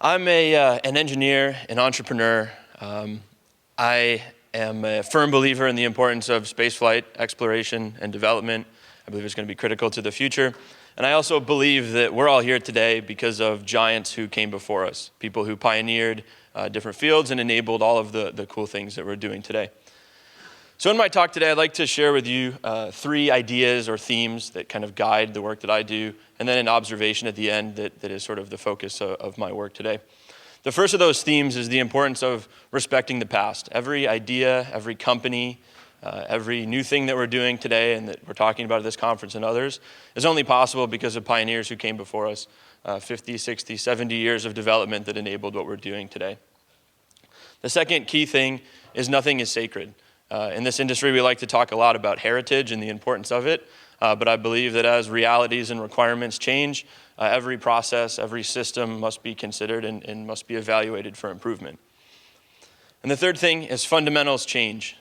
I'm an engineer, an entrepreneur. I am a firm believer in the importance of spaceflight exploration and development. I believe it's going to be critical to the future. And I also believe that we're all here today because of giants who came before us, people who pioneered different fields and enabled all of the cool things that we're doing today. So in my talk today, I'd like to share with you 3 ideas or themes that kind of guide the work that I do, and then an observation at the end that is sort of the focus of my work today. The first of those themes is the importance of respecting the past. Every idea, every company, every new thing that we're doing today and that we're talking about at this conference and others is only possible because of pioneers who came before us, 50, 60, 70 years of development that enabled what we're doing today. The second key thing is nothing is sacred. In this industry, we like to talk a lot about heritage and the importance of it, but I believe that as realities and requirements change, every process, every system must be considered and must be evaluated for improvement. And the third thing is fundamentals change,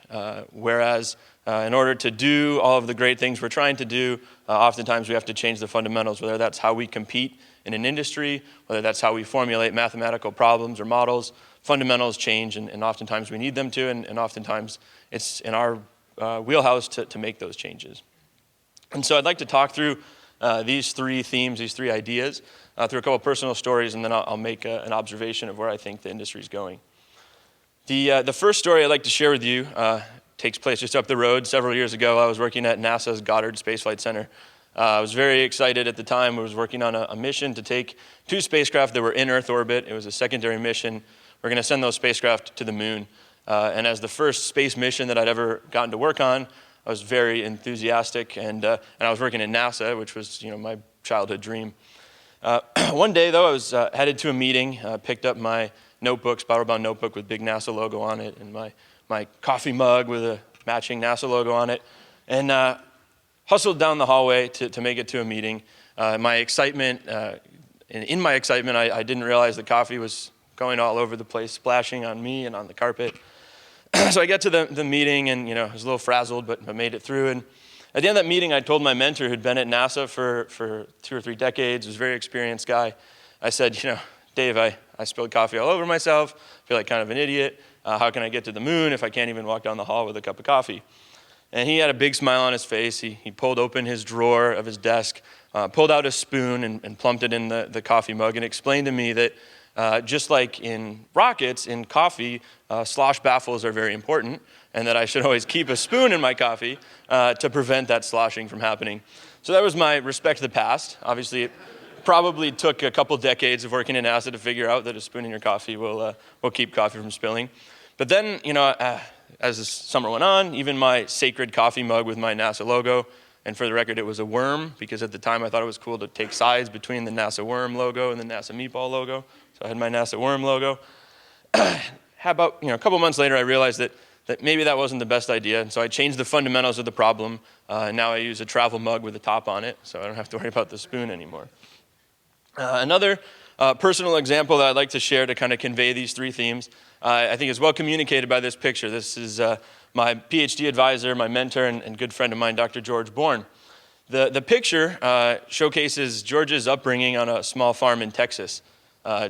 whereas in order to do all of the great things we're trying to do, oftentimes we have to change the fundamentals, whether that's how we compete in an industry, whether that's how we formulate mathematical problems or models. Fundamentals change, and oftentimes we need them to, and oftentimes it's in our wheelhouse to make those changes. And so I'd like to talk through these 3 themes, these 3 ideas, through a couple personal stories, and then I'll make an observation of where I think the industry is going. The first story I'd like to share with you takes place just up the road. Several years ago, I was working at NASA's Goddard Space Flight Center. I was very excited at the time. I was working on a mission to take 2 spacecraft that were in Earth orbit. It was a secondary mission. We're going to send those spacecraft to the moon. And as the first space mission that I'd ever gotten to work on, I was very enthusiastic, and I was working at NASA, which was my childhood dream. One day, though, I was headed to a meeting, picked up my notebook, spiral-bound notebook with big NASA logo on it, and my coffee mug with a matching NASA logo on it, and hustled down the hallway to make it to a meeting. My excitement, in my excitement, I didn't realize the coffee was going all over the place, splashing on me and on the carpet. So I get to the meeting, and I was a little frazzled, but made it through. And at the end of that meeting, I told my mentor, who'd been at NASA for 2 or 3 decades, was a very experienced guy. I said, Dave, I spilled coffee all over myself. I feel like kind of an idiot. How can I get to the moon if I can't even walk down the hall with a cup of coffee? And he had a big smile on his face. He pulled open his drawer of his desk, pulled out a spoon and plumped it in the coffee mug, and explained to me that just like in rockets, in coffee, slosh baffles are very important, and that I should always keep a spoon in my coffee to prevent that sloshing from happening. So that was my respect to the past. Obviously, it probably took a couple decades of working in NASA to figure out that a spoon in your coffee will keep coffee from spilling. But then, as the summer went on, even my sacred coffee mug with my NASA logo, and for the record, it was a worm, because at the time I thought it was cool to take sides between the NASA worm logo and the NASA meatball logo. So I had my NASA worm logo. About a couple months later, I realized that maybe that wasn't the best idea, and so I changed the fundamentals of the problem. Now I use a travel mug with a top on it, so I don't have to worry about the spoon anymore. Another personal example that I'd like to share to kind of convey these 3 themes, I think is well communicated by this picture. This is my PhD advisor, my mentor, and good friend of mine, Dr. George Bourne. The picture showcases George's upbringing on a small farm in Texas.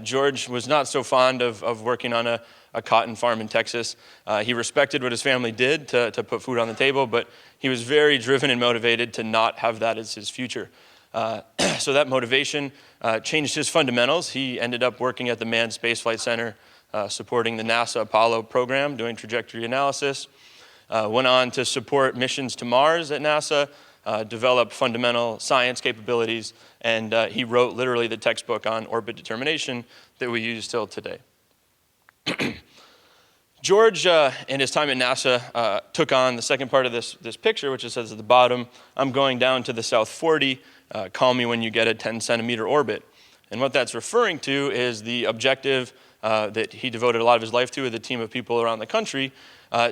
George was not so fond of working on a cotton farm in Texas. He respected what his family did to put food on the table, but he was very driven and motivated to not have that as his future. So that motivation changed his fundamentals. He ended up working at the Manned Space Flight Center, supporting the NASA Apollo program, doing trajectory analysis. Went on to support missions to Mars at NASA, developed fundamental science capabilities, and he wrote literally the textbook on orbit determination that we use till today. George, in his time at NASA, took on the second part of this picture, which it says at the bottom, "I'm going down to the South 40, call me when you get a 10-centimeter orbit." And what that's referring to is the objective that he devoted a lot of his life to with a team of people around the country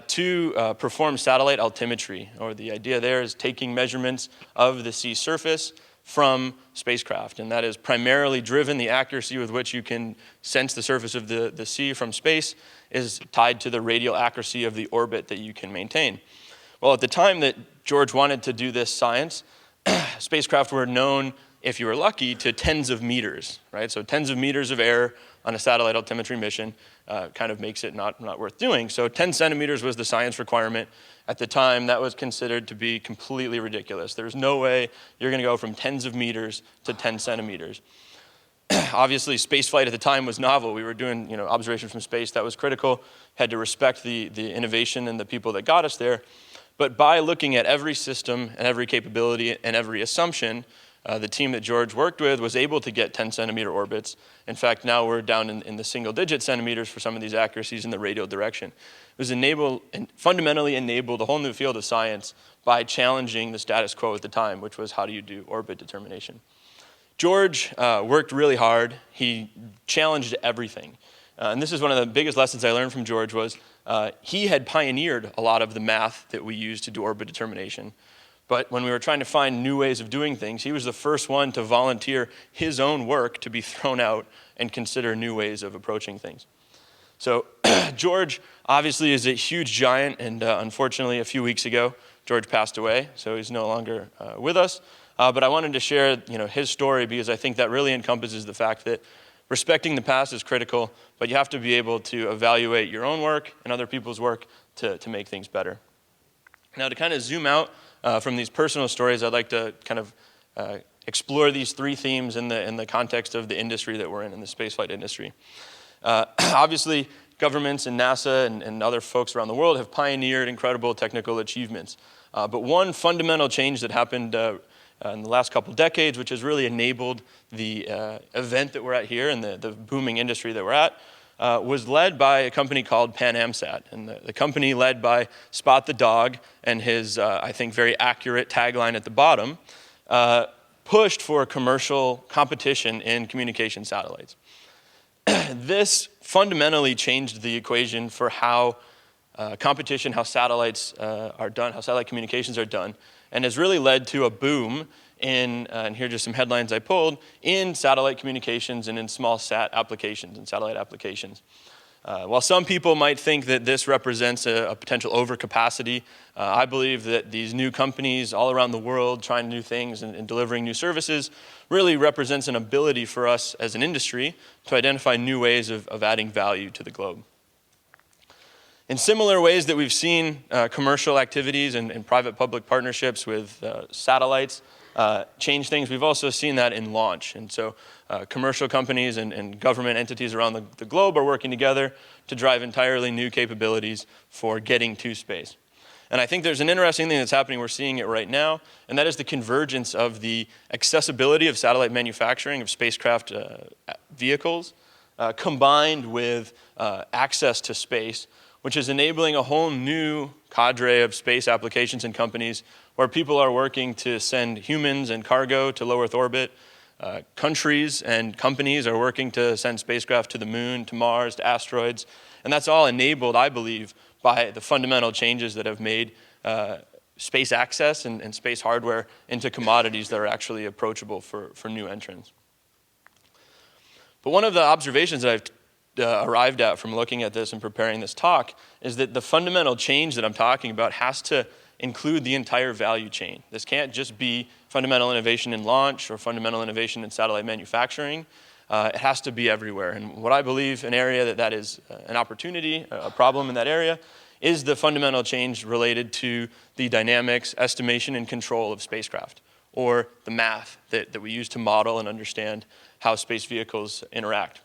to perform satellite altimetry, or the idea there is taking measurements of the sea surface from spacecraft, and that is primarily driven, the accuracy with which you can sense the surface of the sea from space is tied to the radial accuracy of the orbit that you can maintain. Well, at the time that George wanted to do this science, spacecraft were known, if you were lucky, to tens of meters, right? So tens of meters of air on a satellite altimetry mission kind of makes it not worth doing. So 10 centimeters was the science requirement. At the time, that was considered to be completely ridiculous. There's no way you're going to go from tens of meters to 10 centimeters. Obviously, spaceflight at the time was novel. We were doing observation from space. That was critical. Had to respect the innovation and the people that got us there. But by looking at every system and every capability and every assumption, the team that George worked with was able to get 10 centimeter orbits. In fact, now we're down in the single digit centimeters for some of these accuracies in the radial direction. It was fundamentally enabled a whole new field of science by challenging the status quo at the time, which was how do you do orbit determination. George worked really hard. He challenged everything. And this is one of the biggest lessons I learned from George was he had pioneered a lot of the math that we use to do orbit determination. But when we were trying to find new ways of doing things, he was the first one to volunteer his own work to be thrown out and consider new ways of approaching things. So George obviously is a huge giant, and unfortunately a few weeks ago, George passed away, so he's no longer with us. But I wanted to share his story because I think that really encompasses the fact that respecting the past is critical, but you have to be able to evaluate your own work and other people's work to make things better. Now, to kind of zoom out from these personal stories, I'd like to kind of explore these three themes in the context of the industry that we're in the spaceflight industry. Obviously, governments and NASA and other folks around the world have pioneered incredible technical achievements. But one fundamental change that happened in the last couple decades, which has really enabled the event that we're at here and the booming industry that we're at, was led by a company called Pan Am Sat. And the company led by Spot the Dog and his, I think, very accurate tagline at the bottom, pushed for commercial competition in communication satellites. This fundamentally changed the equation for how competition, how satellites are done, how satellite communications are done, and has really led to a boom in, and here are just some headlines I pulled, in satellite communications and in small sat applications and satellite applications. While some people might think that this represents a potential overcapacity, I believe that these new companies all around the world trying new things and delivering new services really represents an ability for us as an industry to identify new ways of adding value to the globe. In similar ways that we've seen commercial activities and private-public partnerships with satellites change things, we've also seen that in launch. And so commercial companies and government entities around the globe are working together to drive entirely new capabilities for getting to space. And I think there's an interesting thing that's happening, we're seeing it right now, and that is the convergence of the accessibility of satellite manufacturing, of spacecraft vehicles, combined with access to space, which is enabling a whole new cadre of space applications and companies where people are working to send humans and cargo to low Earth orbit. Countries and companies are working to send spacecraft to the moon, to Mars, to asteroids. And that's all enabled, I believe, by the fundamental changes that have made space access and space hardware into commodities that are actually approachable for new entrants. But one of the observations that I've arrived at from looking at this and preparing this talk is that the fundamental change that I'm talking about has to include the entire value chain. This can't just be fundamental innovation in launch or fundamental innovation in satellite manufacturing. It has to be everywhere. And what I believe an area that is an opportunity, a problem in that area, is the fundamental change related to the dynamics, estimation, and control of spacecraft, or the math that we use to model and understand how space vehicles interact.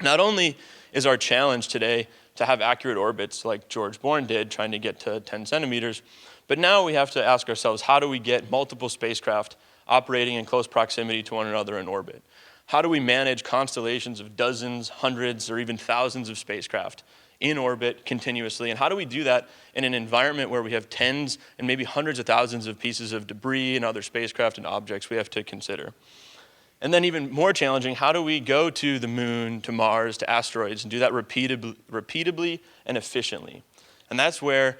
Not only is our challenge today to have accurate orbits like George Bourne did, trying to get to 10 centimeters, but now we have to ask ourselves, how do we get multiple spacecraft operating in close proximity to one another in orbit? How do we manage constellations of dozens, hundreds, or even thousands of spacecraft in orbit continuously? And how do we do that in an environment where we have tens and maybe hundreds of thousands of pieces of debris and other spacecraft and objects we have to consider? And then even more challenging, how do we go to the moon, to Mars, to asteroids, and do that repeatably and efficiently? And that's where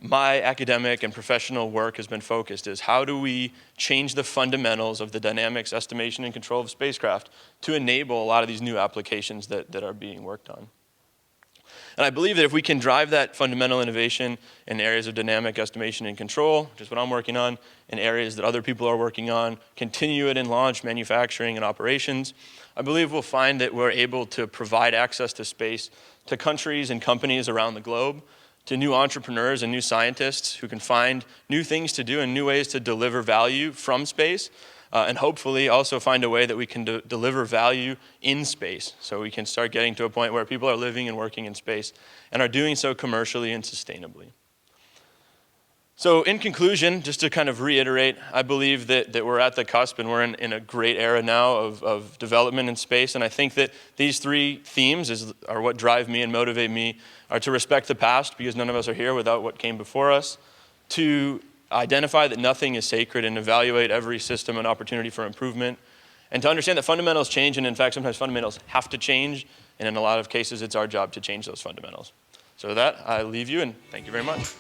my academic and professional work has been focused, is how do we change the fundamentals of the dynamics, estimation, and control of spacecraft to enable a lot of these new applications that are being worked on. And I believe that if we can drive that fundamental innovation in areas of dynamic estimation and control, which is what I'm working on, in areas that other people are working on, continue it in launch, manufacturing, and operations, I believe we'll find that we're able to provide access to space to countries and companies around the globe, to new entrepreneurs and new scientists who can find new things to do and new ways to deliver value from space, and hopefully also find a way that we can deliver value in space, so we can start getting to a point where people are living and working in space and are doing so commercially and sustainably. So in conclusion, just to kind of reiterate, I believe that we're at the cusp and we're in a great era now of development in space, and I think that these three themes are what drive me and motivate me, are to respect the past, because none of us are here without what came before us, to identify that nothing is sacred and evaluate every system and opportunity for improvement, and to understand that fundamentals change, and in fact sometimes fundamentals have to change, and in a lot of cases it's our job to change those fundamentals. So with that, I leave you, and thank you very much.